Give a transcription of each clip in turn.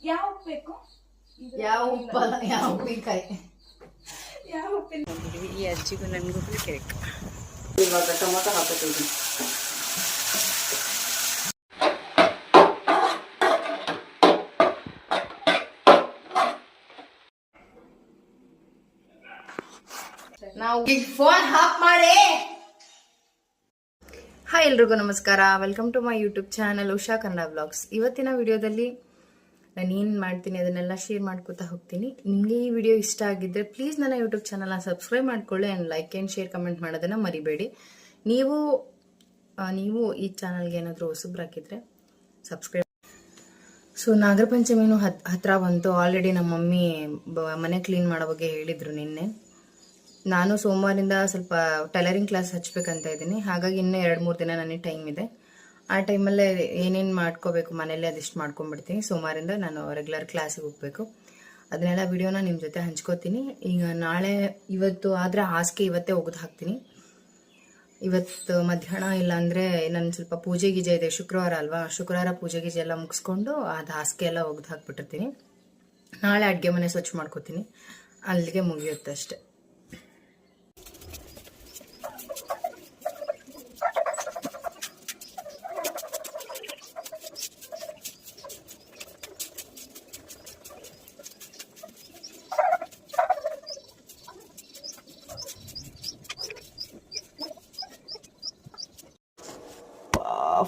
ಯಾವ ಉಪ್ಪು ಬೇಕು? ಯಾವ ಉಪ್ಪಲ್ಲ, ಯಾವ ಉಪ್ಪಿನಕಾಯಿ. ಯಾವ ಉಪ್ಪಿನ ಈ ಅಜ್ಜಿಗೂ ನನಗೂ ಬೇಕು. ಇವಾಗ ಟೊಮೊಟೊ ಹಾಕೋತೀವಿ. ನಾವು ಫೋನ್ ಹಾಕ್ ಮಾಡಿ. ಹಾಯ್, ಎಲ್ರಿಗೂ ನಮಸ್ಕಾರ. Welcome to my YouTube channel Usha Kannada vlogs. ಇವತ್ತಿನ ವಿಡಿಯೋದಲ್ಲಿ ನಾನು ಏನು ಮಾಡ್ತೀನಿ ಅದನ್ನೆಲ್ಲ ಶೇರ್ ಮಾಡ್ಕೊತಾ ಹೋಗ್ತೀನಿ. ನಿಮಗೆ ಈ ವಿಡಿಯೋ ಇಷ್ಟ ಆಗಿದ್ದರೆ ಪ್ಲೀಸ್ ನನ್ನ ಯೂಟ್ಯೂಬ್ ಚಾನಲ್ನ ಸಬ್ಸ್ಕ್ರೈಬ್ ಮಾಡ್ಕೊಳ್ಳಿ and like and share comment ಮಾಡೋದನ್ನು ಮರಿಬೇಡಿ. ನೀವು ಈ ಚಾನಲ್ಗೆ ಏನಾದರೂ ಹೊಸಬ್ರಾಕಿದ್ರೆ ಸಬ್ಸ್ಕ್ರೈಬ್. ಸೊ ನಾಗರ ಪಂಚಮಿನೂ ಹತ್ರ ಬಂತು. ಆಲ್ರೆಡಿ ನಮ್ಮ ಮಮ್ಮಿ ಮನೆ ಕ್ಲೀನ್ ಮಾಡೋ ಬಗ್ಗೆ ಹೇಳಿದರು ನಿನ್ನೆ. ನಾನು ಸೋಮವಾರದಿಂದ ಸ್ವಲ್ಪ ಟೈಲರಿಂಗ್ ಕ್ಲಾಸ್ ಹಚ್ಬೇಕಂತ ಇದ್ದೀನಿ. ಹಾಗಾಗಿ ಇನ್ನೂ 2-3 ದಿನ ನನಗೆ ಟೈಮ್ ಇದೆ. ಆ ಟೈಮಲ್ಲೇ ಏನೇನು ಮಾಡ್ಕೋಬೇಕು ಮನೇಲಿ ಅದಿಷ್ಟು ಮಾಡ್ಕೊಂಡ್ಬಿಡ್ತೀನಿ. ಸೋಮವಾರದಿಂದ ನಾನು ರೆಗ್ಯುಲರ್ ಕ್ಲಾಸಿಗೆ ಹೋಗ್ಬೇಕು. ಅದನ್ನೆಲ್ಲ ವಿಡಿಯೋನ ನಿಮ್ಮ ಜೊತೆ ಹಂಚ್ಕೋತೀನಿ. ಈಗ ಇವತ್ತು ಆದರೆ ಹಾಸಿಗೆ ಇವತ್ತೇ ಒಗೆದು ಹಾಕ್ತೀನಿ. ಇವತ್ತು ಮಧ್ಯಾಹ್ನ ಇಲ್ಲಾಂದರೆ ನನ್ನ ಸ್ವಲ್ಪ ಪೂಜೆ ಗೀಜೆ ಇದೆ. ಶುಕ್ರವಾರ ಅಲ್ವಾ, ಶುಕ್ರವಾರ ಪೂಜೆ ಗೀಜೆ ಎಲ್ಲ ಮುಗಿಸ್ಕೊಂಡು ಅದು ಹಾಸಿಗೆ ಎಲ್ಲ ಒಗೆದು ಹಾಕ್ಬಿಟ್ಟಿರ್ತೀನಿ. ನಾಳೆ ಅಡುಗೆ ಮನೆ ಸ್ವಚ್ಛ ಮಾಡ್ಕೋತೀನಿ. ಅಲ್ಲಿಗೆ ಮುಗಿಯುತ್ತೆ ಅಷ್ಟೆ.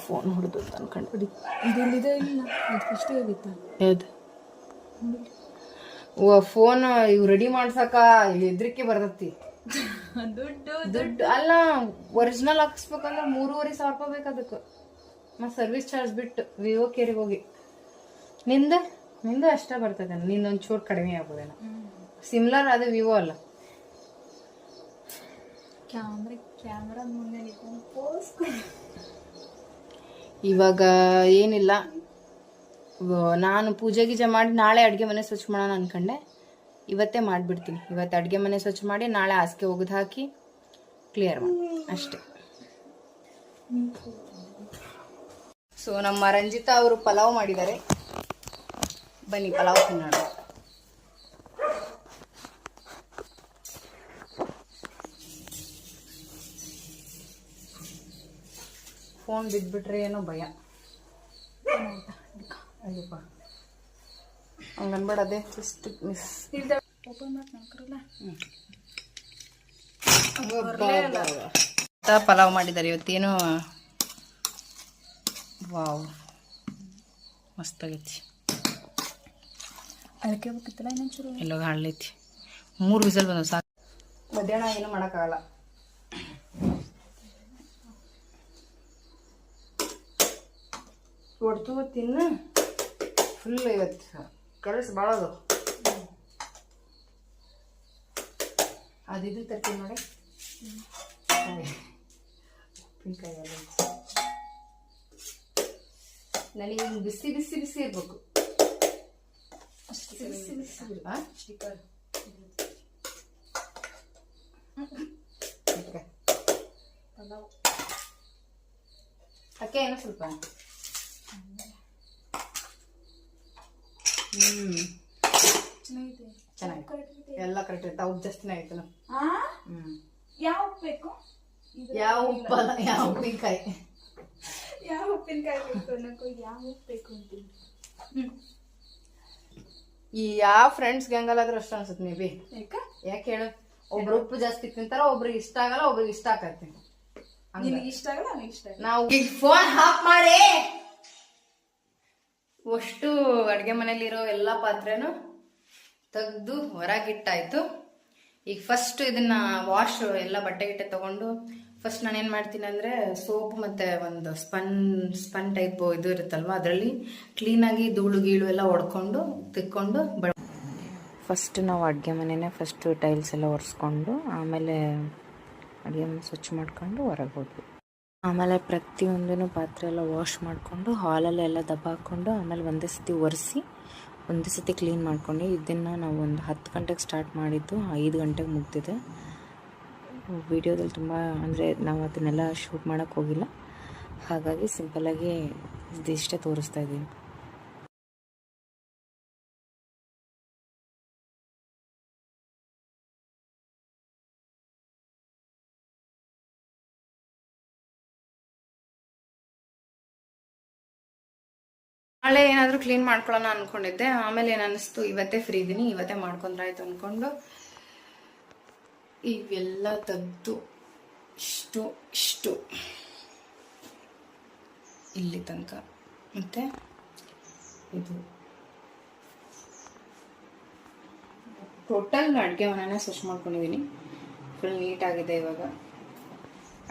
ಫೋನ್ ಹೊಡೆದು ಅನ್ಕೊಂಡ್ಬಿಡಿ. ಇದಿಲ್ಲಿದೆ ಇಲ್ಲ, ಅಷ್ಟೇ ಆಗಿತ್ತ. ಫೋನ್ ಇವ್ ರೆಡಿ ಮಾಡ್ಸಕ ಇಲ್ಲಿ ಹೆದ್ರಿಕೆ ಬರ್ತತಿ. ದುಡ್ಡು ಅಲ್ಲ, ಒರಿಜಿನಲ್ ಹಾಕ್ಸ್ಬೇಕಂದ್ರೆ 3,500 ರೂಪಾಯಿ ಬೇಕು ಅದಕ್ಕೆ. ಮತ್ತೆ ಸರ್ವಿಸ್ ಚಾರ್ಜ್ ಬಿಟ್ಟು ವಿವೋ ಕೇರಿಗೆ ಹೋಗಿ. ನಿಂದ ಅಷ್ಟೇ ಬರ್ತದೆ. ನಿಂದೊಂದು ಚೂರು ಕಡಿಮೆ ಆಗ್ಬೋದೇನೋ. ಸಿಮ್ಲರ್ ಅದು ವಿವೋ ಅಲ್ಲ. ಕ್ಯಾಮ್ರಾ ಮುಂದೆ ಇವಾಗ ಏನಿಲ್ಲ, ನಾನು ಪೂಜೆ ಗೀಜೆ ಮಾಡಿ ನಾಳೆ ಅಡುಗೆ ಮನೆ ಸ್ವಚ್ಛ ಮಾಡೋಣ ಅನ್ಕೊಂಡೆ. ಇವತ್ತೇ ಮಾಡಿಬಿಡ್ತೀನಿ. ಇವತ್ತು ಅಡುಗೆ ಮನೆ ಸ್ವಚ್ಛ ಮಾಡಿ ನಾಳೆ ಹಾಸಿಗೆ ಒಗೆದು ಹಾಕಿ ಕ್ಲಿಯರ್ ಮಾಡಿ ಅಷ್ಟೇ. ಸೊ ನಮ್ಮ ರಂಜಿತಾ ಅವರು ಪಲಾವ್ ಮಾಡಿದ್ದಾರೆ. ಬನ್ನಿ ಪಲಾವ್ ತಿನ್ನೋಣ. ಫೋನ್ ಬಿದ್ದುಬಿಟ್ರೆ ಏನೋ ಭಯ. ಅಯ್ಯಪ್ಪ ಹಂಗನ್ಬೇಡ. ಅದೇ ಜಸ್ಟ್ ಮಿಸ್. ಪಲಾವ್ ಮಾಡಿದ್ದಾರೆ ಇವತ್ತೇನು. ವಾವ್, ಮಸ್ತಾಗೈತಿ. ಅದಕ್ಕೆ ಬೇಕಿತ್ತಲ್ಲ ಇನ್ನೊಂಚೂರು. ಎಲ್ಲೋ ಹಾಳೈತಿ. 3 ವಿಸಲ್ ಬಂದವು ಸಾಕು. ಮಧ್ಯಾಹ್ನ ಏನು ಮಾಡೋಕ್ಕಾಗಲ್ಲ. ಹೊಡ್ತು ತಿನ್ನು. ಫುಲ್ ಇವತ್ತು ಕೆಲಸ ಭಾಳ ಅದು. ಅದಿದು ತರ್ತೀನಿ ನೋಡಿ. ಉಪ್ಪಿನಕಾಯಿ ಎಲ್ಲ ನನಗೆ ಬಿಸಿ ಬಿಸಿ ಬಿಸಿ ಇರ್ಬೇಕು. ಸ್ಟಿಕ್ಕರ್ ಅಕ್ಕೆ ಏನೋ ಸ್ವಲ್ಪ ಚೆನ್ನಾಗಿದೆ. ಎಲ್ಲ ಕರೆಕ್ಟ್ ಇರುತ್ತೆ. ಉಪ್ಪು ಜಾಸ್ತಿನೇ ಆಯ್ತಲ್ಲ. ಯಾವ ಉಪ್ಪು ಬೇಕು? ಯಾವ ಉಪ್ಪಲ್ಲ, ಯಾವ ಉಪ್ಪಿನಕಾಯಿ. ಯಾವ ಉಪ್ಪಿನಕಾಯಿ ಬೇಕು ಅನ್ನೋಕ್ಕೂ ಯಾವ ಉಪ್ಪು ಬೇಕು ಅಂತೀನಿ. ಈ ಯಾವ ಫ್ರೆಂಡ್ಸ್ ಗ್ಯಾಂಗಲ್ಲಾದ್ರೂ ಅಷ್ಟು ಅನ್ಸುತ್ತೆ ಮೇ ಬಿ. ಯಾಕೆ ಹೇಳು, ಒಬ್ರು ಉಪ್ಪು ಜಾಸ್ತಿ ತಿಂತಾರ, ಒಬ್ರಿಗೆ ಇಷ್ಟ ಆಗಲ್ಲ, ಒಬ್ರಿಗೆ ಇಷ್ಟ ಆಗತ್ತೆ. ನಿನಗೆ ಇಷ್ಟ ಆಗಲ್ಲ, ನನಗೆ ಇಷ್ಟ ಆಗಲ್ಲ. ನಾವು ಈಗ ಫೋನ್ ಹಾಕ್ ಮಾಡಿ ಅಷ್ಟು ಅಡುಗೆ ಮನೇಲಿರೋ ಎಲ್ಲ ಪಾತ್ರೆನೂ ತೆಗೆದು ಹೊರಗಿಟ್ಟಾಯ್ತು. ಈಗ ಫಸ್ಟ್ ಇದನ್ನ ವಾಶ್ ಎಲ್ಲ ಬಟ್ಟೆ ಗಿಟ್ಟೆ ತಗೊಂಡು ಫಸ್ಟ್ ನಾನೇನು ಮಾಡ್ತೀನಿ ಅಂದರೆ ಸೋಪ್ ಮತ್ತು ಒಂದು ಸ್ಪನ್ ಟೈಪ್ ಇದು ಇರುತ್ತಲ್ವ, ಅದರಲ್ಲಿ ಕ್ಲೀನಾಗಿ ಧೂಳು ಗೀಳು ಎಲ್ಲ ಹೊಡ್ಕೊಂಡು ತಿಕ್ಕೊಂಡು ಫಸ್ಟ್ ನಾವು ಅಡುಗೆ ಮನೆಯೇ ಫಸ್ಟ್ ಟೈಲ್ಸ್ ಎಲ್ಲ ಒರೆಸ್ಕೊಂಡು ಆಮೇಲೆ ಅಡುಗೆ ಮನೆ ಸ್ವಚ್ಛ ಮಾಡ್ಕೊಂಡು ಹೊರಗೆ ಹೋದ್ವಿ. ಆಮೇಲೆ ಪ್ರತಿಯೊಂದೂ ಪಾತ್ರೆ ಎಲ್ಲ ವಾಶ್ ಮಾಡಿಕೊಂಡು ಹಾಲಲ್ಲೆಲ್ಲ ದಬ್ಬ ಹಾಕ್ಕೊಂಡು ಆಮೇಲೆ ಒಂದೇ ಸತಿ ಒರೆಸಿ ಒಂದೇ ಸತಿ ಕ್ಲೀನ್ ಮಾಡ್ಕೊಂಡು ಇದನ್ನು ನಾವು ಒಂದು 10 ಗಂಟೆಗೆ ಸ್ಟಾರ್ಟ್ ಮಾಡಿದ್ದು 5 ಗಂಟೆಗೆ ಮುಗ್ದಿದೆ. ವಿಡಿಯೋದಲ್ಲಿ ತುಂಬ ಅಂದರೆ ನಾವು ಅದನ್ನೆಲ್ಲ ಶೂಟ್ ಮಾಡೋಕ್ಕೆ ಹೋಗಿಲ್ಲ. ಹಾಗಾಗಿ ಸಿಂಪಲ್ಲಾಗಿ ಇದಿಷ್ಟೇ ತೋರಿಸ್ತಾ ಇದ್ದೀನಿ. ನಾಳೆ ಏನಾದರೂ ಕ್ಲೀನ್ ಮಾಡ್ಕೊಳ್ಳೋಣ ಅಂದ್ಕೊಂಡಿದ್ದೆ. ಆಮೇಲೆ ಏನು ಅನ್ನಿಸ್ತು, ಇವತ್ತೇ ಫ್ರೀ ಇದ್ದೀನಿ, ಇವತ್ತೇ ಮಾಡ್ಕೊಂಡ್ರಾಯ್ತು ಅಂದ್ಕೊಂಡು ಇವೆಲ್ಲ ತೆಗೆದು ಇಷ್ಟು ಇಲ್ಲಿ ತನಕ, ಮತ್ತು ಇದು ಟೋಟಲ್ ಅಡುಗೆ ಮನೆನೇ ಸ್ವಚ್ಛ ಮಾಡ್ಕೊಂಡಿದ್ದೀನಿ. ಫುಲ್ ನೀಟಾಗಿದೆ. ಇವಾಗ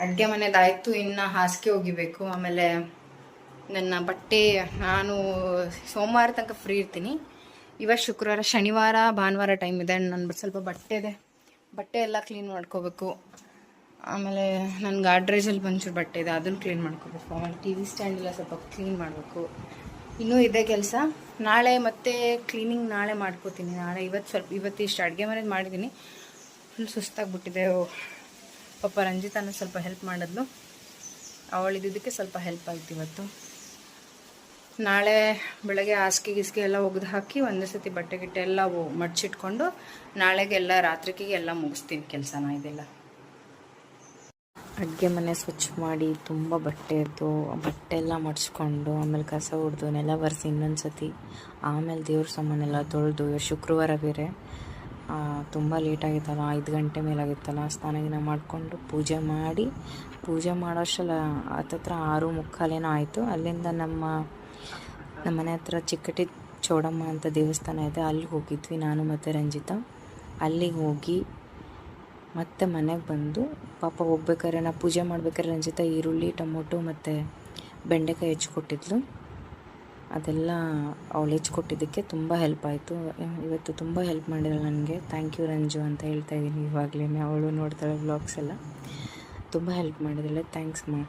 ಅಡುಗೆ ಮನೆದಾಯಿತು. ಇನ್ನು ಹಾಸಿಗೆ ಒಗಿಬೇಕು. ಆಮೇಲೆ ನನ್ನ ಬಟ್ಟೆ ನಾನು ಸೋಮವಾರ ತನಕ ಫ್ರೀ ಇರ್ತೀನಿ. ಇವತ್ತು ಶುಕ್ರವಾರ, ಶನಿವಾರ ಭಾನುವಾರ ಟೈಮ್ ಇದೆ. ನನ್ನ ಸ್ವಲ್ಪ ಬಟ್ಟೆ ಎಲ್ಲ ಕ್ಲೀನ್ ಮಾಡ್ಕೋಬೇಕು. ಆಮೇಲೆ ನನ್ನ ಗಾಡ್ರೇಜಲ್ಲಿ ಒಂಚೂರು ಬಟ್ಟೆ ಇದೆ, ಅದನ್ನು ಕ್ಲೀನ್ ಮಾಡ್ಕೋಬೇಕು. ಆಮೇಲೆ ಟಿ ವಿ ಸ್ಟ್ಯಾಂಡ್ ಎಲ್ಲ ಸ್ವಲ್ಪ ಕ್ಲೀನ್ ಮಾಡಬೇಕು. ಇನ್ನೂ ಇದೆ ಕೆಲಸ. ನಾಳೆ ಮತ್ತೆ ಕ್ಲೀನಿಂಗ್ ನಾಳೆ ಮಾಡ್ಕೋತೀನಿ. ನಾಳೆ ಇವತ್ತು ಇಷ್ಟು ಅಡುಗೆ ಮನೇದು ಮಾಡಿದ್ದೀನಿ. ಫುಲ್ ಸುಸ್ತಾಗ್ಬಿಟ್ಟಿದೆ. ಪಾಪ ರಂಜಿತಾನು ಸ್ವಲ್ಪ ಹೆಲ್ಪ್ ಮಾಡಿದ್ಲು. ಅವಳಿದ್ದಕ್ಕೆ ಸ್ವಲ್ಪ ಹೆಲ್ಪ್ ಆಯ್ತು ಇವತ್ತು. ನಾಳೆ ಬೆಳಗ್ಗೆ ಹಾಸಿಗೆ ಎಲ್ಲ ಒಗೆದು ಹಾಕಿ ಒಂದೇ ಸತಿ ಬಟ್ಟೆ ಗಿಟ್ಟೆ ಎಲ್ಲ ಮಡ್ಚಿಟ್ಕೊಂಡು ನಾಳೆಗೆಲ್ಲ ರಾತ್ರಿಗೆ ಎಲ್ಲ ಮುಗಿಸ್ತೀನಿ ಕೆಲಸನ. ಇದೆಲ್ಲ ಅಡುಗೆ ಮನೆ ಸ್ವಚ್ಛ ಮಾಡಿ ತುಂಬ ಬಟ್ಟೆ ಎಲ್ಲ ಮಡ್ಚ್ಕೊಂಡು ಆಮೇಲೆ ಕಸ ಹೊಡೆದು ನೆಲ ಒರೆಸಿ ಇನ್ನೊಂದು ಸತಿ, ಆಮೇಲೆ ದೇವ್ರ ಸಾಮಾನೆಲ್ಲ ತೊಳೆದು, ಶುಕ್ರವಾರ ಬೇರೆ ತುಂಬ ಲೇಟಾಗಿತ್ತಲ್ಲ, 5 ಗಂಟೆ ಮೇಲಾಗಿತ್ತಲ್ಲ. ಸ್ನಾನ ಮಾಡಿಕೊಂಡು ಪೂಜೆ ಮಾಡೋಷ್ಟಲ್ಲ ಹತ್ತತ್ರ 6:45 ಆಯಿತು. ಅಲ್ಲಿಂದ ನಮ್ಮ ಮನೆ ಹತ್ರ ಚಿಕ್ಕಟಿ ಚೌಡಮ್ಮ ಅಂತ ದೇವಸ್ಥಾನ ಇದೆ, ಅಲ್ಲಿ ಹೋಗಿದ್ವಿ ನಾನು ಮತ್ತು ರಂಜಿತಾ. ಅಲ್ಲಿಗೆ ಹೋಗಿ ಮತ್ತೆ ಮನೆಗೆ ಬಂದು, ಪಾಪ ಹೋಗ್ಬೇಕಾದ್ರೆ ನಾ ಪೂಜೆ ಮಾಡ್ಬೇಕಾದ್ರೆ ರಂಜಿತಾ ಈರುಳ್ಳಿ, ಟೊಮೊಟೊ ಮತ್ತು ಬೆಂಡೆಕಾಯಿ ಹೆಚ್ಚಿಕೊಟ್ಟಿದ್ಲು. ಅದೆಲ್ಲ ಅವಳು ಹೆಚ್ಚಿಕೊಟ್ಟಿದ್ದಕ್ಕೆ ತುಂಬ ಹೆಲ್ಪ್ ಆಯಿತು. ಇವತ್ತು ತುಂಬ ಹೆಲ್ಪ್ ಮಾಡಿರಲ್ಲ ನನಗೆ. ಥ್ಯಾಂಕ್ ಯು ರಂಜು ಅಂತ ಹೇಳ್ತಾ ಇದ್ದೀನಿ ಇವಾಗಲೇ. ಅವಳು ನೋಡ್ತಾಳೆ ವ್ಲಾಗ್ಸ್ ಎಲ್ಲ. ತುಂಬ ಹೆಲ್ಪ್ ಮಾಡಿದ್ರಲ್ಲ, ಥ್ಯಾಂಕ್ಸ್ ಮಾ.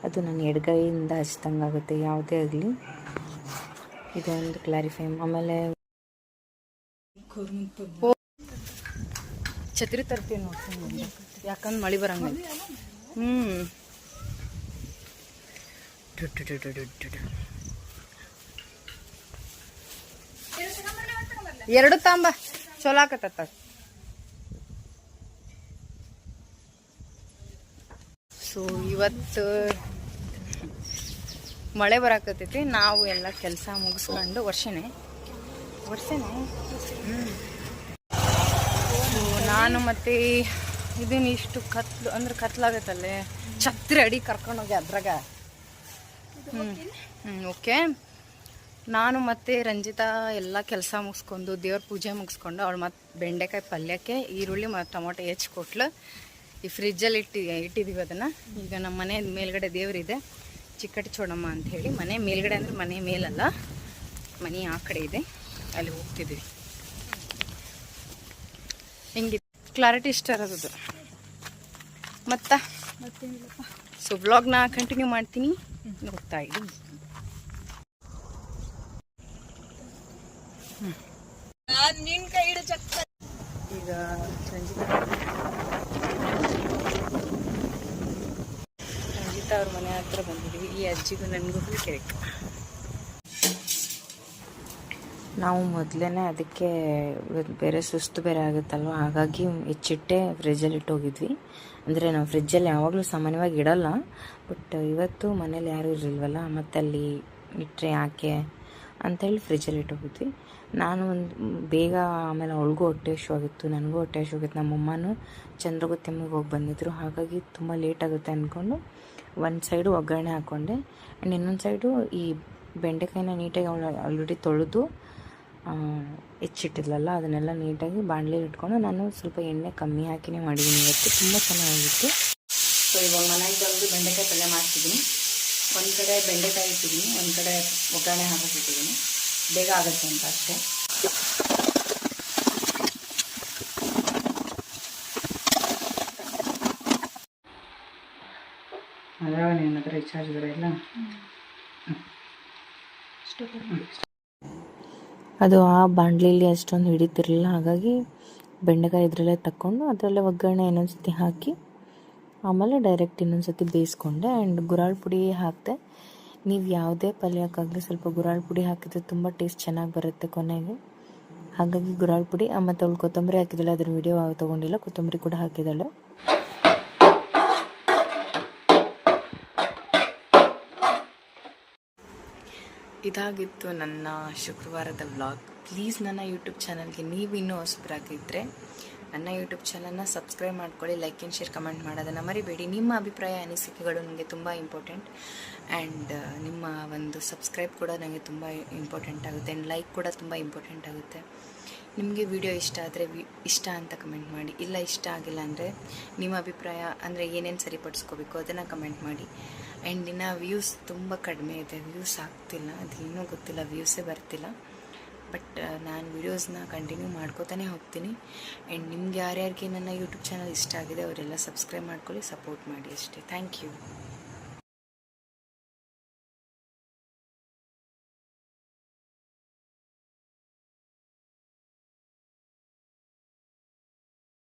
ಅದು ನನ್ನ ಎಡಗೈಯಿಂದ ಹಚ್ಚಿದಂಗಾಗುತ್ತೆ ಯಾವುದೇ ಆಗಲಿ. ಇದೊಂದು ಕ್ಲಾರಿಫೈ. ಆಮೇಲೆ ಛತ್ರಿ ತರ್ತೀವಿ ನೋಡ್ತೀನಿ, ಯಾಕಂದ್ರೆ ಮಳೆ ಬರಂಗ. ಎರಡು ತಾಂಬ ಚಲೋ ಆಕತ್ತ. ಸೊ ಇವತ್ತು ಮಳೆ ಬರಾಕತ್ತೈತಿ. ನಾವು ಎಲ್ಲ ಕೆಲಸ ಮುಗಿಸ್ಕೊಂಡು ವರ್ಷನೇ ನಾನು ಮತ್ತೆ ಇದನ್ನ ಇಷ್ಟು ಕತ್ಲಾಗತ್ತಲ್ಲೇ ಛತ್ರಿ ಅಡಿ ಕರ್ಕೊಂಡೋಗಿ ಅದ್ರಾಗ. ಓಕೆ. ನಾನು ಮತ್ತು ರಂಜಿತಾ ಎಲ್ಲ ಕೆಲಸ ಮುಗಿಸ್ಕೊಂಡು ದೇವ್ರ ಪೂಜೆ ಮುಗಿಸ್ಕೊಂಡು ಅವಳು ಮತ್ತು ಬೆಂಡೆಕಾಯಿ ಪಲ್ಯಕ್ಕೆ ಈರುಳ್ಳಿ ಮತ್ತು ಟೊಮೊಟೊ ಹೆಚ್ಚಿಕೊಟ್ಲು. ಈ ಫ್ರಿಜ್ಜಲ್ಲಿ ಇಟ್ಟಿದ್ದೀವಿ ಅದನ್ನು. ಈಗ ನಮ್ಮ ಮನೆ ಮೇಲ್ಗಡೆ ದೇವರಿದೆ, ಚಿಕ್ಕಟಿ ಚೋಡಮ್ಮ ಅಂತ ಹೇಳಿ. ಮನೆ ಮೇಲ್ಗಡೆ ಅಂದರೆ ಮನೆ ಮೇಲಲ್ಲ, ಮನೆ ಆ ಕಡೆ ಇದೆ, ಅಲ್ಲಿ ಹೋಗ್ತಿದ್ದೀವಿ. ಹೆಂಗಿದೆ ಕ್ಲಾರಿಟಿ ಇಷ್ಟ ಇರೋದು ಮತ್ತು ಸೊ ವ್ಲಾಗ್ನ ಕಂಟಿನ್ಯೂ ಮಾಡ್ತೀನಿ, ನೋಡ್ತಾ ಇದ್ದೀನಿ. ಈಗ ರಂಜಿತಾ ಅವ್ರ ಮನೆ ಹತ್ರ ಬಂದಿದ್ದೀವಿ. ಈ ಅಜ್ಜಿಗೂ ನನಗೂ ಹುಡುಕಿರಕ್ಕೆ ನಾವು ಮೊದಲೇ ಅದಕ್ಕೆ ಬೇರೆ ಸುಸ್ತು ಬೇರೆ ಆಗುತ್ತಲ್ವ, ಹಾಗಾಗಿ ಹೆಚ್ಚಿಟ್ಟೆ ಫ್ರಿಜ್ಜಲ್ಲಿ ಇಟ್ಟೋಗಿದ್ವಿ. ಅಂದರೆ ನಾವು ಫ್ರಿಜ್ಜಲ್ಲಿ ಯಾವಾಗಲೂ ಸಾಮಾನ್ಯವಾಗಿ ಇಡಲ್ಲ, ಬಟ್ ಇವತ್ತು ಮನೇಲಿ ಯಾರೂ ಇರಲಿಲ್ವಲ್ಲ, ಮತ್ತು ಅಲ್ಲಿ ಇಟ್ಟರೆ ಯಾಕೆ ಅಂಥೇಳಿ ಫ್ರಿಜ್ಜಲ್ಲಿ ಇಟ್ಟೋಗಿದ್ವಿ. ನಾನು ಒಂದು ಬೇಗ, ಆಮೇಲೆ ಅವಳಿಗೂ ಹೊಟ್ಟೆ ಹಸಿವಾಗಿತ್ತು, ನನಗೂ ಹೊಟ್ಟೆ ಹಸಿವಾಗಿತ್ತು. ನಮ್ಮಮ್ಮನೂ ಚಂದ್ರಗುತ್ತಿಮ್ಮಗೆ ಹೋಗಿ ಬಂದಿದ್ದರು, ಹಾಗಾಗಿ ತುಂಬ ಲೇಟ್ ಆಗುತ್ತೆ ಅಂದ್ಕೊಂಡು ಒಂದು ಸೈಡು ಒಗ್ಗರಣೆ ಹಾಕ್ಕೊಂಡೆ. ಆ್ಯಂಡ್ ಇನ್ನೊಂದು ಸೈಡು ಈ ಬೆಂಡೆಕಾಯಿನ ನೀಟಾಗಿ ಆಲ್ರೆಡಿ ತೊಳೆದು ಹೆಚ್ಚಿಟ್ಟಿದ್ಲಲ್ಲ ಅದನ್ನೆಲ್ಲ ನೀಟಾಗಿ ಬಾಣಲೆಲಿ ಇಟ್ಕೊಂಡು ನಾನು ಸ್ವಲ್ಪ ಎಣ್ಣೆ ಕಮ್ಮಿ ಹಾಕಿನೇ ಮಾಡಿದ್ದೀನಿ ಇವತ್ತು. ತುಂಬ ಚೆನ್ನಾಗಿತ್ತು. ಸೊ ಇವಾಗ ಮನೆಗೆ ಬಂದು ಬೆಂಡೆಕಾಯಿ ಪಲ್ಯ ಮಾಡ್ತಿದ್ದೀನಿ. ಒಂದು ಕಡೆ ಬೆಂಡೆಕಾಯಿ ಇಟ್ಟಿದ್ದೀನಿ, ಒಂದು ಕಡೆ ಒಗ್ಗರಣೆ ಹಾಕಿಟ್ಟಿದ್ದೀನಿ. ಬೇಗ ಆಗುತ್ತೆ ಅಂತ ಅಷ್ಟೇ. ಅದ್ರಾಗ ನನ್ನ ಹತ್ರ ರಿಚಾರ್ಜ್ ಇಲ್ಲ. ಅದು ಆ ಬಾಣಲೆಯಲ್ಲಿ ಅಷ್ಟೊಂದು ಹಿಡಿತಿರಲಿಲ್ಲ, ಹಾಗಾಗಿ ಬೆಂಡೆಕಾಯಿ ಇದರಲ್ಲೇ ತಕ್ಕೊಂಡು ಅದರಲ್ಲೇ ಒಗ್ಗರಣೆ ಇನ್ನೊಂದು ಸತಿ ಹಾಕಿ ಆಮೇಲೆ ಡೈರೆಕ್ಟ್ ಇನ್ನೊಂದು ಸತಿ ಬೇಯಿಸ್ಕೊಂಡೆ. ಆ್ಯಂಡ್ ಗುರಾಳ್ ಪುಡಿ ಹಾಕಿದೆ. ನೀವು ಯಾವುದೇ ಪಲ್ಯಕ್ಕಾಗಲಿ ಸ್ವಲ್ಪ ಗುರಾಳ್ ಪುಡಿ ಹಾಕಿದ್ರೆ ತುಂಬ ಟೇಸ್ಟ್ ಚೆನ್ನಾಗಿ ಬರುತ್ತೆ ಕೊನೆಗೆ. ಹಾಗಾಗಿ ಗುರಾಳ್ ಪುಡಿ ಮತ್ತು ಅವಳು ಕೊತ್ತಂಬರಿ ಹಾಕಿದ್ದಾಳೆ, ಅದ್ರ ವಿಡಿಯೋ ತೊಗೊಂಡಿಲ್ಲ. ಕೊತ್ತಂಬರಿ ಕೂಡ ಹಾಕಿದ್ದಾಳೆ. ಇದಾಗಿತ್ತು ನನ್ನ ಶುಕ್ರವಾರದ ವ್ಲಾಗ್. ಪ್ಲೀಸ್ ನನ್ನ ಯೂಟ್ಯೂಬ್ ಚಾನಲ್ಗೆ ನೀವು ಇನ್ನೂ ಹೊಸಬರಾಗಿದ್ದರೆ ನನ್ನ ಯೂಟ್ಯೂಬ್ ಚಾನಲ್ನ ಸಬ್ಸ್ಕ್ರೈಬ್ ಮಾಡ್ಕೊಳ್ಳಿ. ಲೈಕ್ ಆ್ಯಂಡ್ ಶೇರ್ ಕಮೆಂಟ್ ಮಾಡೋದನ್ನು ಮರಿಬೇಡಿ. ನಿಮ್ಮ ಅಭಿಪ್ರಾಯ ಅನಿಸಿಕೆಗಳು ನನಗೆ ತುಂಬ ಇಂಪಾರ್ಟೆಂಟ್. ಆ್ಯಂಡ್ ನಿಮ್ಮ ಒಂದು ಸಬ್ಸ್ಕ್ರೈಬ್ ಕೂಡ ನನಗೆ ತುಂಬ ಇಂಪಾರ್ಟೆಂಟ್ ಆಗುತ್ತೆ. ಆ್ಯಂಡ್ ಲೈಕ್ ಕೂಡ ತುಂಬ ಇಂಪಾರ್ಟೆಂಟ್ ಆಗುತ್ತೆ. ನಿಮಗೆ ವಿಡಿಯೋ ಇಷ್ಟ ಆದರೆ ಇಷ್ಟ ಅಂತ ಕಮೆಂಟ್ ಮಾಡಿ. ಇಲ್ಲ ಇಷ್ಟ ಆಗಿಲ್ಲ ಅಂದರೆ ನಿಮ್ಮ ಅಭಿಪ್ರಾಯ ಅಂದರೆ ಏನೇನು ಸರಿಪಡಿಸ್ಕೋಬೇಕು ಅದನ್ನು ಕಮೆಂಟ್ ಮಾಡಿ. ಆ್ಯಂಡ್ ಇನ್ನು ವ್ಯೂಸ್ ತುಂಬ ಕಡಿಮೆ ಇದೆ, ವ್ಯೂಸ್ ಆಗ್ತಿಲ್ಲ, ಅದೇನೋ ಗೊತ್ತಿಲ್ಲ, ವ್ಯೂಸೇ ಬರ್ತಿಲ್ಲ. ಬಟ್ ನಾನು ವೀಡಿಯೋಸ್ನ ಕಂಟಿನ್ಯೂ ಮಾಡ್ಕೋತಾನೆ ಹೋಗ್ತೀನಿ. ಆ್ಯಂಡ್ ನಿಮ್ಗೆ ಯಾರ್ಯಾರಿಗೆ ನನ್ನ ಯೂಟ್ಯೂಬ್ ಚಾನಲ್ ಇಷ್ಟ ಆಗಿದೆ ಅವರೆಲ್ಲ ಸಬ್ಸ್ಕ್ರೈಬ್ ಮಾಡ್ಕೊಳ್ಳಿ, ಸಪೋರ್ಟ್ ಮಾಡಿ ಅಷ್ಟೇ. Thank you.